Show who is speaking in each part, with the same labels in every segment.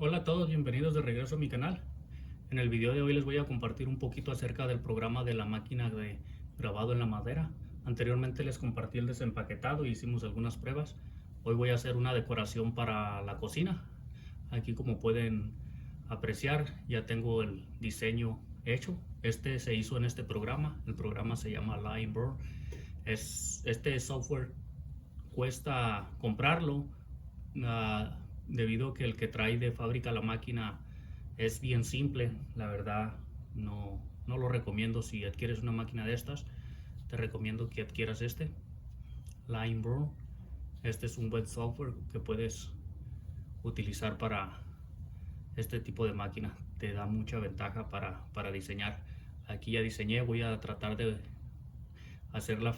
Speaker 1: Hola a todos, bienvenidos de regreso a mi canal. En el video de hoy les voy a compartir un poquito acerca del programa de la máquina de grabado en la madera. Anteriormente les compartí el desempaquetado y hicimos algunas pruebas. Hoy voy a hacer una decoración para la cocina. Aquí, como pueden apreciar, ya tengo el diseño hecho. Este se hizo en este programa. El programa se llama Limebird. Este software cuesta comprarlo, debido a que el que trae de fábrica la máquina es bien simple. La verdad, no lo recomiendo. Si adquieres una máquina de estas, te recomiendo que adquieras Limebird. Este es un buen software que puedes utilizar para este tipo de máquina. Te da mucha ventaja para diseñar. Aquí ya diseñé, voy a tratar de hacer la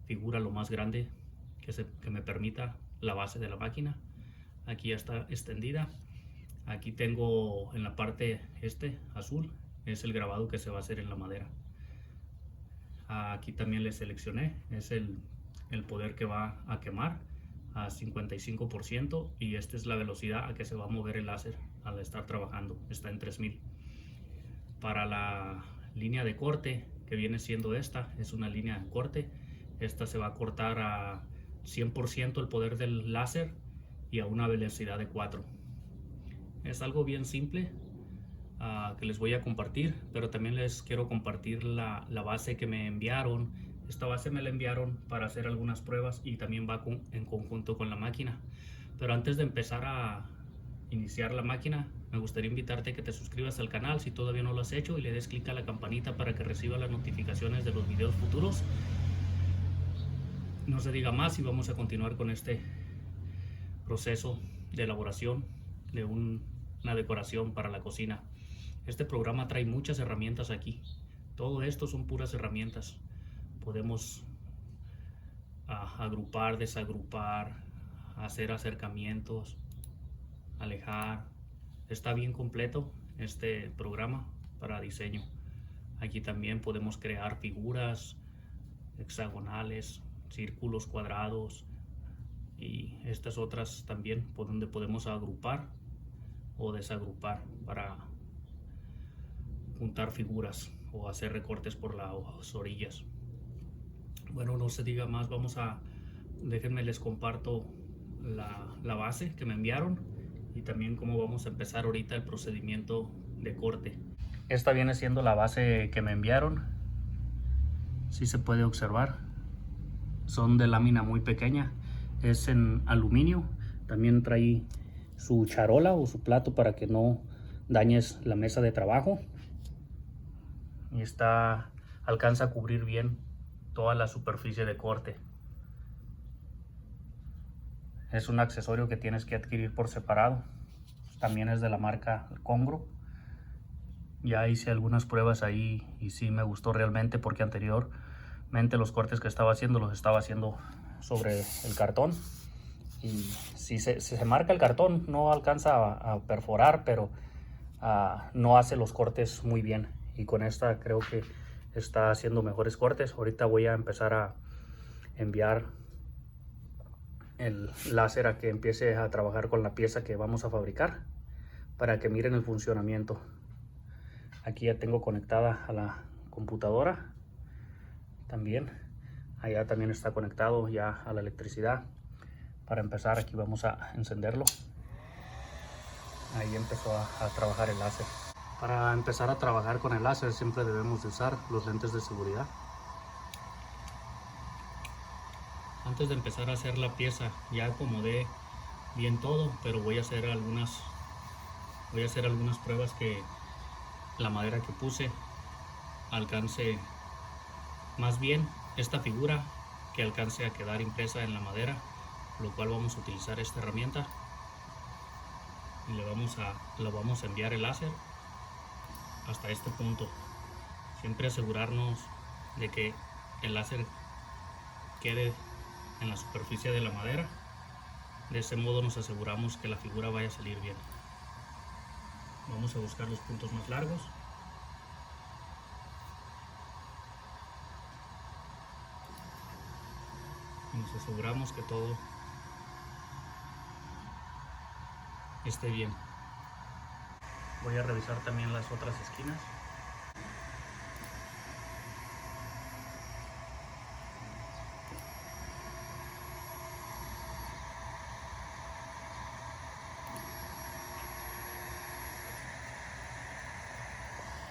Speaker 1: figura lo más grande que me permita la base de la máquina. Aquí ya está extendida. Aquí tengo en la parte azul, es el grabado que se va a hacer en la madera. Aquí también le seleccioné, es el poder que va a quemar a 55%, y esta es la velocidad a que se va a mover el láser al estar trabajando, está en 3000. Para la línea de corte, que viene siendo esta, es una línea de corte. Esta se va a cortar a 100% el poder del láser y a una velocidad de 4. Es algo bien simple, que les voy a compartir, pero también les quiero compartir la base que me enviaron. Esta base me la enviaron para hacer algunas pruebas y también va en conjunto con la máquina. Pero antes de empezar a iniciar la máquina, me gustaría invitarte a que te suscribas al canal si todavía no lo has hecho y le des clic a la campanita para que reciba las notificaciones de los videos futuros. No se diga más y vamos a continuar con este proceso de elaboración de una decoración para la cocina. Este programa trae muchas herramientas aquí. Todo esto son puras herramientas. Podemos agrupar, desagrupar, hacer acercamientos, alejar. Está bien completo este programa para diseño. Aquí también podemos crear figuras hexagonales, círculos, cuadrados, y estas otras también por donde podemos agrupar o desagrupar para juntar figuras o hacer recortes por las orillas. Bueno, no se diga más, déjenme les comparto la base que me enviaron y también cómo vamos a empezar ahorita el procedimiento de corte. Esta viene siendo la base que me enviaron. Si se puede observar, son de lámina muy pequeña, es en aluminio. También trae su charola o su plato para que no dañes la mesa de trabajo, y alcanza a cubrir bien toda la superficie de corte. Es un accesorio que tienes que adquirir por separado. También es de la marca Congro. Ya hice algunas pruebas ahí y sí me gustó realmente, porque anteriormente los cortes que estaba haciendo los estaba haciendo sobre el cartón, y si se marca el cartón no alcanza a perforar, pero no hace los cortes muy bien, y con esta creo que está haciendo mejores cortes. Ahorita voy a empezar a enviar el láser a que empiece a trabajar con la pieza que vamos a fabricar para que miren el funcionamiento. Aquí ya tengo conectada a la computadora también. Allá también está conectado ya a la electricidad. Para empezar, aquí vamos a encenderlo. Ahí empezó a trabajar el láser. Para empezar a trabajar con el láser siempre debemos de usar los lentes de seguridad. Antes de empezar a hacer la pieza, ya acomodé bien todo, pero voy a hacer algunas pruebas que la madera que puse alcance más bien esta figura, que alcance a quedar impresa en la madera, lo cual vamos a utilizar esta herramienta y le vamos a enviar el láser hasta este punto. Siempre asegurarnos de que el láser quede en la superficie de la madera. De ese modo nos aseguramos que la figura vaya a salir bien. Vamos a buscar los puntos más largos. Y nos aseguramos que todo esté bien. Voy a revisar también las otras esquinas.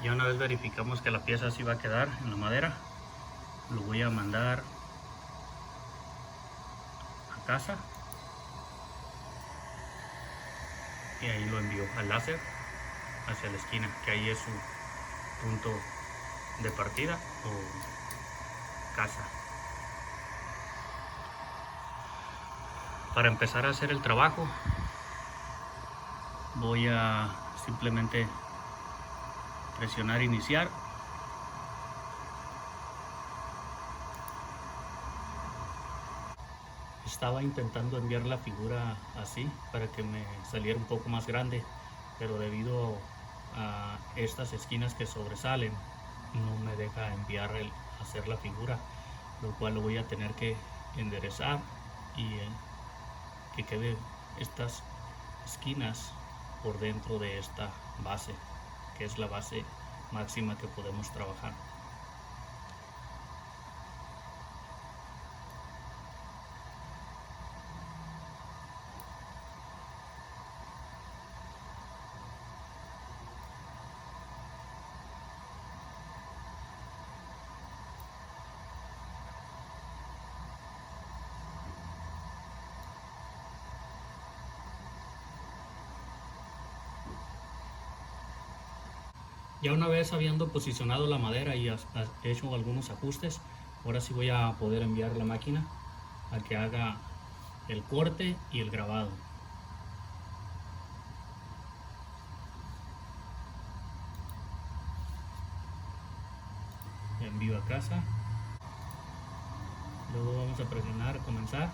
Speaker 1: Ya una vez verificamos que la pieza así va a quedar en la madera, lo voy a mandar a casa y ahí lo envío al láser hacia la esquina, que ahí es su punto de partida o casa. Para empezar a hacer el trabajo voy a simplemente presionar iniciar. Estaba intentando enviar la figura así para que me saliera un poco más grande, pero debido a estas esquinas que sobresalen no me deja hacer la figura, lo cual lo voy a tener que enderezar y que quede estas esquinas por dentro de esta base, que es la base máxima que podemos trabajar. Ya una vez habiendo posicionado la madera y hecho algunos ajustes, ahora sí voy a poder enviar la máquina a que haga el corte y el grabado. Envío a casa. Luego vamos a presionar comenzar.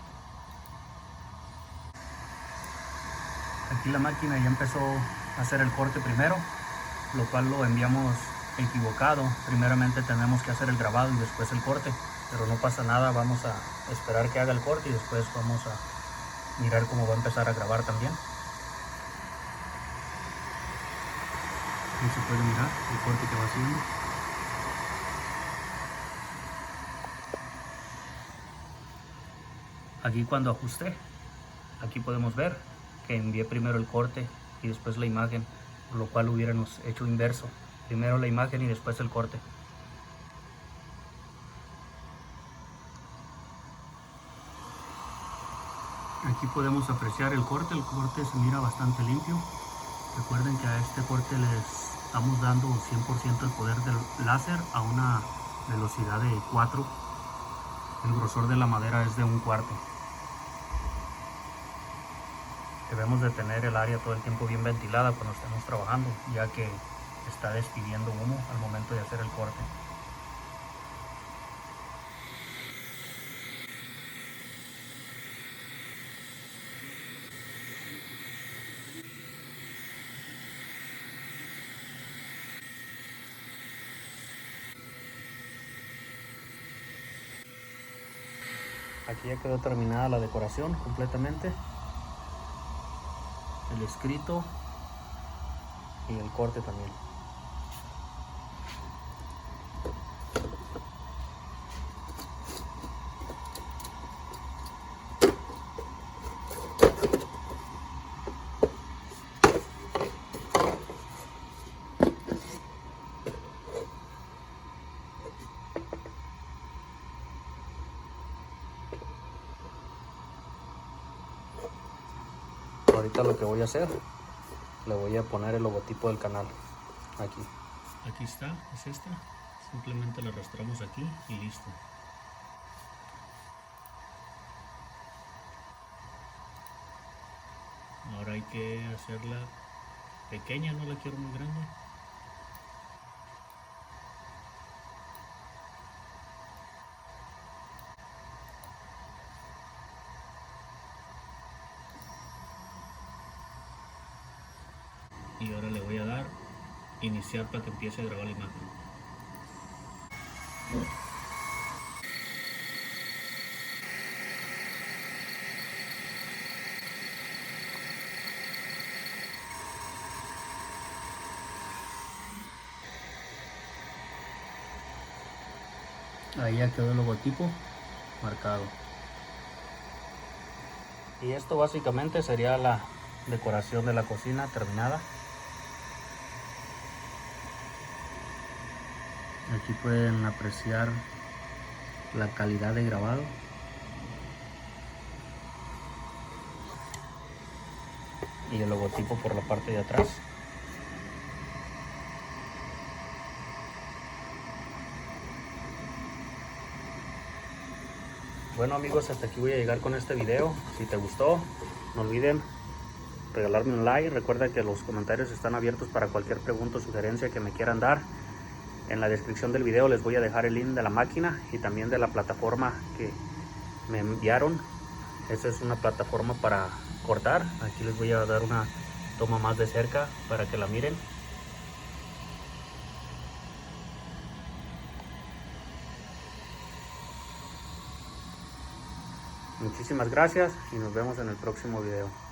Speaker 1: Aquí la máquina ya empezó a hacer el corte primero, lo cual lo enviamos equivocado. Primeramente tenemos que hacer el grabado y después el corte, pero no pasa nada, vamos a esperar que haga el corte y después vamos a mirar cómo va a empezar a grabar también. Ahí se puede mirar el corte que va haciendo. Aquí cuando ajusté, aquí podemos ver que envié primero el corte y después la imagen, por lo cual hubiéramos hecho inverso, primero la imagen y después el corte. Aquí podemos apreciar el corte se mira bastante limpio. Recuerden que a este corte les estamos dando 100% el poder del láser a una velocidad de 4. El grosor de la madera es de 1/4. Debemos de tener el área todo el tiempo bien ventilada cuando estemos trabajando, ya que está despidiendo humo al momento de hacer el corte. Aquí ya quedó terminada la decoración completamente, el escrito y el corte también. Ahorita lo que voy a hacer, le voy a poner el logotipo del canal aquí. Aquí está, es esta. Simplemente la arrastramos aquí y listo. Ahora hay que hacerla pequeña, no la quiero muy grande. Y ahora le voy a dar iniciar para que empiece a grabar la imagen. Ahí ya quedó el logotipo marcado. Y esto básicamente sería la decoración de la cocina terminada. Aquí pueden apreciar la calidad de grabado. Y el logotipo por la parte de atrás. Bueno amigos, hasta aquí voy a llegar con este video. Si te gustó, no olviden regalarme un like. Recuerda que los comentarios están abiertos para cualquier pregunta o sugerencia que me quieran dar. En la descripción del video les voy a dejar el link de la máquina y también de la plataforma que me enviaron. Esta es una plataforma para cortar. Aquí les voy a dar una toma más de cerca para que la miren. Muchísimas gracias y nos vemos en el próximo video.